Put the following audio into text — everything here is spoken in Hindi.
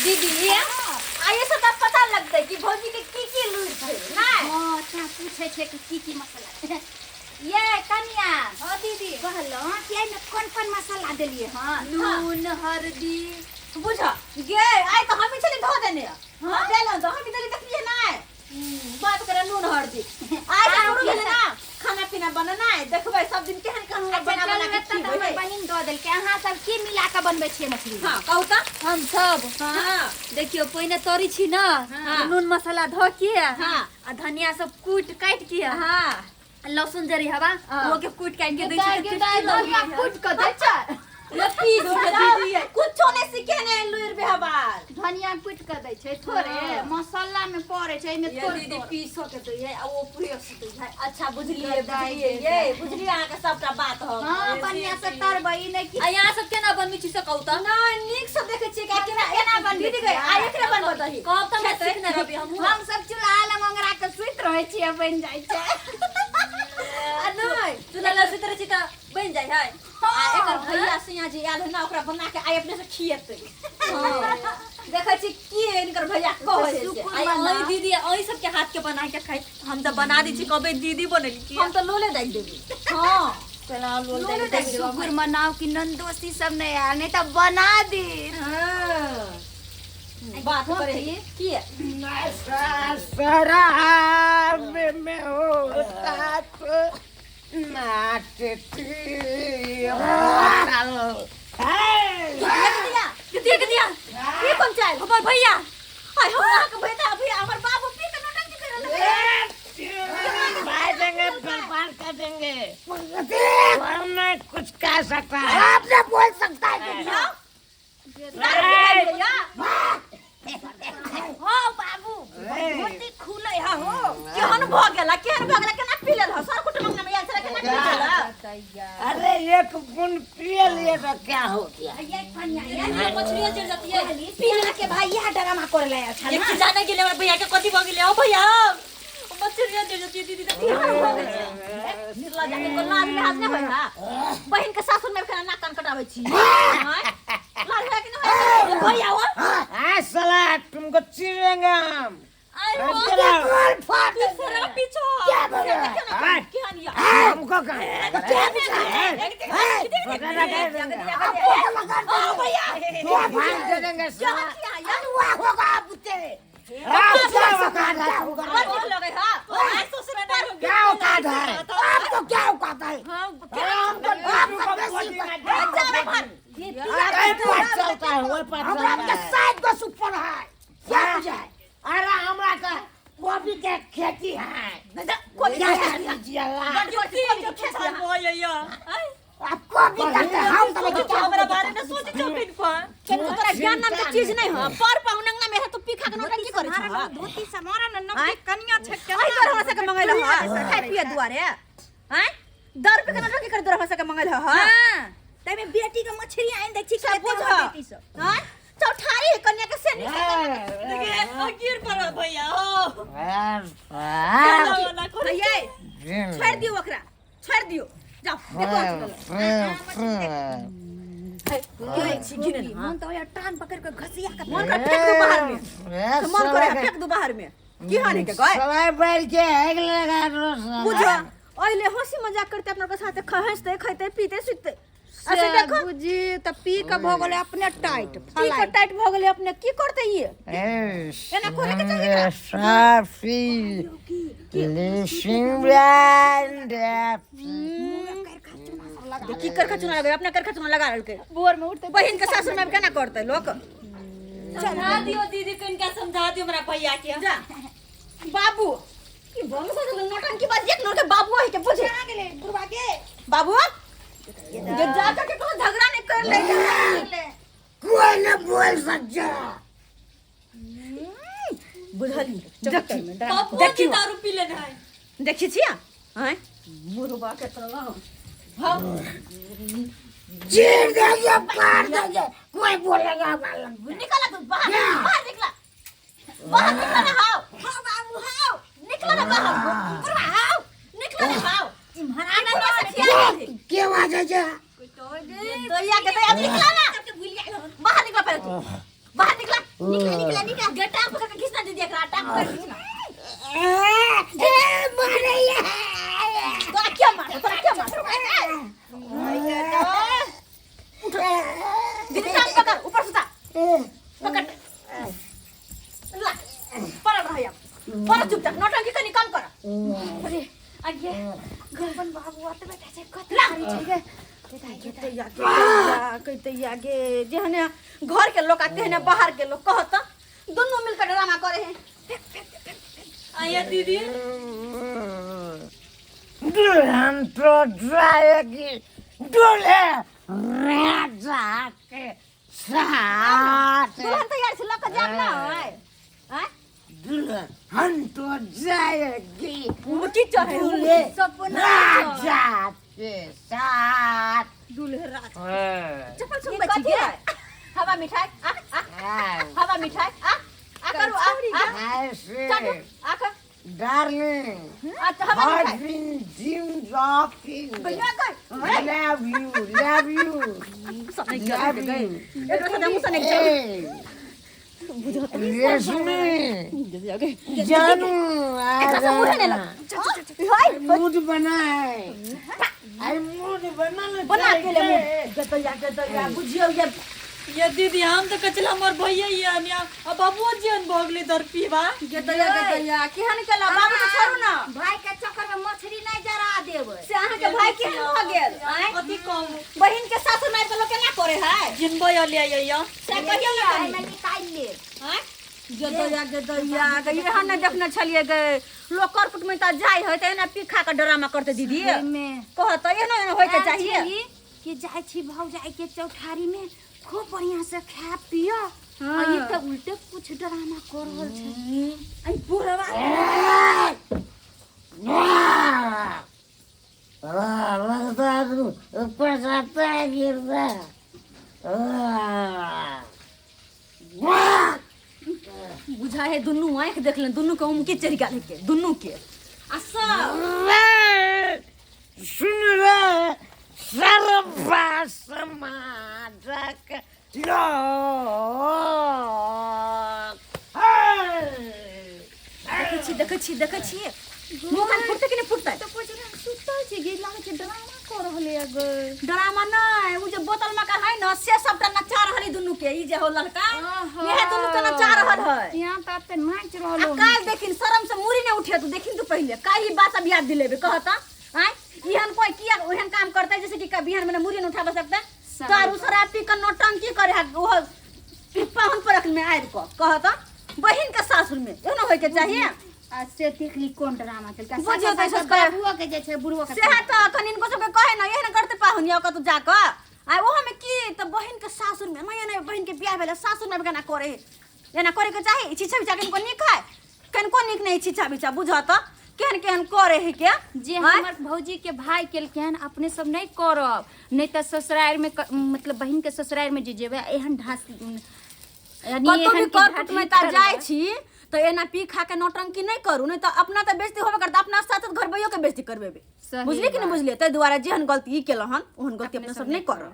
दीदी आइए से तब पता लगता है कि भौजी के की लूट है ना। हां क्या पूछे छे कि की मसाला ये कन्या हां दीदी कहलो कि में कौन मसाला देलिए हां नून हल्दी बुझा गे आई तो हम चले धो देने हां देलो तो हम इधर देखिए ना बात करे नून हल्दी आज शुरू भेले ना खाना पीना बनना है देखबै सब दिन केहन खाना बना के तो हमर बहिन दो देल के अहाँ सब की मिला के बनबै छियै मछली। हां कहू त हम सब हां देखियो पहिने तोरी छी ना हाँ। नून मसाला धो के हाँ। आ धनिया सब कूट काट के हां लहसुन जरी हवा हाँ। वो के कूट काट के दै छी धनिया कूट के दै छ लपी दीदी कुछो नहीं सीखे नहीं लुइर बेहबार धनिया कूट के दै छै थोड़े मसाला में पड़े छै में ये थोड़ दीदी पीसो के तो ये वो प्रेस तो है अच्छा बुझलिए ये बुझलिए आहा के सबटा बात हो हां बढ़िया से तरबई नहीं कि आ यहाँ सब केना बनबै छी से कहू त ना नीक से देखे छी का केना बन दीदी गई आ एकरे बनबो दही कहब त मैं सीख न रबी हम सब चूल्हा ले मंगरा के सुत रहे छी बन जाय छै आ नहीं चूल्हा ल सुतरे छी त बन जाय है आ एकर भैया सिया जी आल ना ओकरा बना के आइ अपने से खिएते देखे छी की इनकर भैया कहै छै आई आई दीदी आई सब के हाथ के बना के खाई हम त बना दी छी कबे दीदी बनली की हम तो लोले दै देबी हां चला लोल दे शुक्र मनाओ कि नंदोसी सब नहीं आया नहीं तो बना दी। बात करे की शराब में होता तो नाचती होटल के दिया ये कौन चाहे हमर भैया हाय हमरा के बेटा अभी हमर बाबू पी के नौटंकी करे भाई देंगे बर्बाद कर देंगे हम नहीं कुछ कह सकता है आपने बोल सकता है हो बाबू मोटी खुले हा हो केहन भ गेला केना पी लेल ह सर कुटुंब में आयल छला केना पी लेल अरे एक बूंद पिए लिए तो क्या हो गया ये मछलियां चल जाती है पीला के भाई यह ड्रामा कर ले अच्छा एक चीज जाने के लिए हमर भैया के कथि भ गेले ओ भैया मछलियां चल जाती है दीदी त निर्ला जाके को लाज में हाथ नहीं होय हा बहिन के सासुर में केना नाक कान कटाबै छी लाज है कि नहीं भैया हो हाँ साला तुमको चिरेंगे हम आई हो गोल फाट दूसरा पीछो क्या बोले केहन या हमको कहा भाग दे देंगे साला होगा बुते लगे हा आई ससुर नहीं हो क्या औकात है आपको क्या औकात है चलता है वही पर साइड को सुपर है क्या बुझाए अरे हमरा का कॉफी के खेती है आप कॉफी करते हम तो हमरा बारे में सोच चोपिन पर केन तोरा ज्ञान नाम के चीज नहीं हो पर पाहुनंगना में तू पीखा के नौटंकी करे छ धोती से मारा न नब्बे कन्या छे आई कर हमरा से के मंगैल ह खाय पिए दुआरे हैं 10 रुपए के नौटंकी कर दर हमरा से के मंगैल ह हां तै में बेटी के मछली आइन दे छी सब बुझ बेटी से हैं चौठारी कन्या के से देखिए गिर पर भैया हो भैया छोड़ दियो ओकरा छोड़ दियो जाओ देखो मन तो या टांग पकड़ के घसिया के मन कर फेंक दो बाहर में मन करे फेंक दो बाहर में की हानि के गए सवाई बैठ के आग लगा दो बुझो ओइले हंसी मजाक करते अपना के साथ हंसते खाते पीते सुते ऐसे देखो बुझी त पी के भ गेले अपने टाइट की को टाइट भ गेले अपने की करते ये एना कोने के चाहिए साफी लिशिंग ब्रांड की कर खचुना लगे अपना कर खचुना लगा रहल के बोर में उठते बहिन के सासुर में केना करते लोग समझा दियो दीदी कनका समझा दियो हमरा भैया के जा बाबू की बोल से नोटन की बात एक नोट के बाबू है के बुझे आ गेले बुढ़वा के बाबू जो जा के को झगड़ा नहीं कर ले कोई न बोल सकता बुझली चक्कर में देखी दारू पी ले है देखी छिया हैं बुढ़वा के तरह हां जीर देंगे पार देंगे कोई बोलेगा मालूम निकला तू बाहर निकला ना हां हां बाबू हां निकला ना बाहर हां निकला ना हां इमहराना ना छिया क्या बात है जा तो या के तो निकला ना बाहर निकला पहले तू बाहर निकला निकला गे टांग पकड़ के खींचना दीदी एकरा टांग पकड़ के खींचना मारैया तोरा क्या मार दीदी टांग पकड़ ऊपर से पकड़ ला पकड़ रहा है पर चुपचाप नौटंकी कनी कम कर अरे आगे गरबन बाबू आते बैठा छै कतला करी छै गे जेहने घर के लोग आते हैं बाहर के लोग कहता दोनों मिलकर ड्रामा करे हैं आया दीदी दुल्हन तो जाएगी दूल्हे राजा के साथ दुल्हन तैयार से लक जाम ना है हैं दुल्हन तो जाएगी मुट्ठी चढ़े दूल्हे सपना राजा के साथ दूल्हे राज हाँ। चप्पल सुन बच्ची के हवा मिठाई आ हवा मिठाई आ करू आ ऐसे चाटू आ कर darling अच्छा हवा I've मिठाई been gym rocking भैया कर love you love you सने love गए you एक रोज हम सने Hey, रेशमी जानू मूड बनाए आई मूड बना के ले गतया बुझियो ये दीदी हम तो कचला हमर भैया ये अनिया अब बाबू जीवन भोगले दर पीवा गतया केहन केला बाबू तो छोड़ू ना भाई के चक्कर में मछली नहीं जरा देबै से अहाँ के भाई केहन भ गेल आय अति कम बहिन के सासु मार के लोग केना करे है जिनबो ले आइया से कहियो ना मैं निकाल ले आय गतया एहन ने देखने छलिए गे लोग करकुट में त जाय है त एना पीखा के ड्रामा करते दीदी में कहत एहन होय के चाहिए कि जाय छी भौजाई के चौठारी में खूब बढ़िया से खा पियो हाँ। ये तो उल्टे कुछ ड्रामा कर रहल छै आई बुढ़वा लगता है ऊपर जाता है गिरता बुझा है दुन्नु आंख देख ले दुन्नु के उमके चढ़ गेल के दुन्नु के आ सब सुन रे सर्वा समाजक लोग देखै छी मुंह कान फुटते कि नहीं फुटते तो कुछ ना सुतल छी गे लागे छै ड्रामा कर रहले अगर ड्रामा नहीं उ जे बोतल में का है ना से सबटा नचा रहली दुन्नु के ई जे हो लड़का यह दुन्नु के नचा रहल है यहाँ तो आते नाच आ रहलो काल देखिन शर्म से मुरी ने उठे तू देखिन तू पहले काल ही बात अब याद दिलेबे कहता आय इहन कोई किया ओहन काम करता है जैसे कि बिहान में मुरी ने उठा सकता दारू शराब पी कर नौटंकी करे है वो पाहुन परख में आइब को कहता बहिन के सासुर में एहन होय के चाहिए आज से देखली कोन ड्रामा चल का बुझियो तो इसको बाबुओ के जे छै बुढ़वा के से है तो अखन इनको सब कहे ना एहन करते पाहुन या कतु जाकर आ वो में की तो बहिन के सासुर में नया नया बहिन के बियाह भेले सासुर में केना करे एना करे के चाहिए छिछा बिचा के निक है कनको निक नहीं छिछा बिचा बुझा तो केहन केहन करे है के जे हमर भौजी के भाई केलकेन अपने सब नहीं करब नहीं त ससुराल में मतलब बहिन के ससुराल में जे जेबे एहन ढास यानी कतो भी एहन करकुट में ता जाय छी तो एना पी खा के नौटंकी नहीं करू नहीं तो अपना तो बेइज्जती होबे करता अपना साथ घर भइयो के बेइज्जती करबेबे सही बुझली कि नहीं बात। बुझली तै दुआरे जेहन गलती ई केलहन ओहन गलती अपने सब नहीं करब